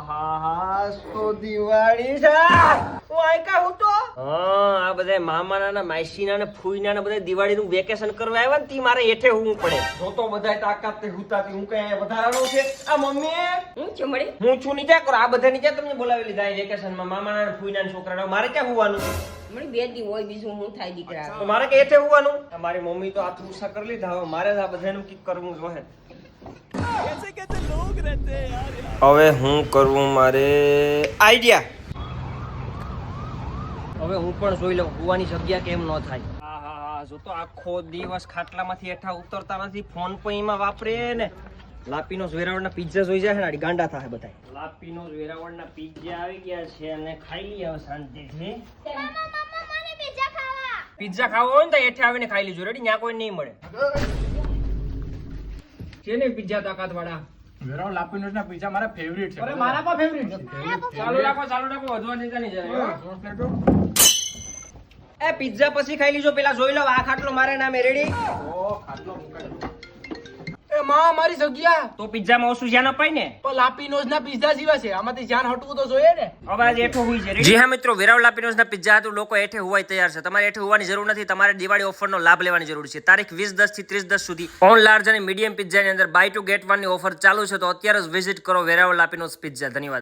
તો દિવાળી છે હું આયકા હું તો આ બધા મામાના માસીના ને ફૂઈના ને બધા દિવાળીનું વેકેશન કરવા આવ્યા ને તી મારે એઠે હોવું પડે જો તો બધા તાકાત તે હુતાતી હું કઈ વધારાનો છે આ મમ્મી હું છું મળી હું છું ની ક્યાં કરો આ બધાની ક્યાં તમને બોલાવી લીધા વેકેશનમાં મામાના ને ફૂઈના ને છોકરાના મારે ક્યાં હોવાનું મળી બે દી હોય બીજું હું થાય દીકરા તો મારે કે એઠે હોવાનું મારી મમ્મી તો હાથ ઉષા કરી લીધા હવે મારે આ બધાનું કિક કરવું જોઈએ હવે હું કરવું મારે આઈડિયા હવે હું પણ જોઈ લઉં કુવાની જગ્યા કેમ ન થાય હા જો તો આખો દિવસ ખાટલામાંથી હેઠા ઉતરતા નથી ફોન પણ એમાં વાપરે ને લાપીનો વેરાવળના પિઝા જોઈ જાય ને ગાંડા થાય બધા લાપીનો વેરાવળના પિઝા આવી ગયા છે અને ખાઈ લઈએ હવે શાંતિથી પિઝા ખાવો હોય ને તો હેઠે આવીને ખાઈ લીજો રેડી ત્યાં કોઈ નહીં મળે છે ને પિઝા તાકાત વાળા વેરાવ લાપીનોસ ના પિઝા મારા ફેવરિટ છે અરે મારા પણ ફેવરિટ છે ચાલુ રાખો વધવા દેતા નહીં જાય એ પિઝા પછી ખાઈ લીજો પેલા જોઈ લો આ ખાટલો મારે નામે રેડી ઓ ખાટલો મુકાય એ માં મારી જગ્યા તો પિઝામાં ઓછું જ્યાં અપાય ને તો લાપીનોસ ના પિઝા જીવા છે આમાંથી જ્યાં હટવું તો જોઈએ ને હવે આજે એઠો હોય છે જી હા મિત્રો વેરાવ લાપીનોસ ના પિઝા હતું લોકો એઠે હોવાય તૈયાર છે તમારે એઠે હોવાની જરૂર નથી તમારે દિવાળી ઓફરનો લાભ લેવાની જરૂર છે તારીખ 20/10 થી 30/10 સુધી ઓન લાર્જ અને મીડિયમ પિઝાની અંદર બાય ટુ ગેટ 1 ની ઓફર ચાલુ છે તો અત્યારે જ વિઝિટ કરો વેરાવ લાપીનોસ પિઝા ધન્યવાદ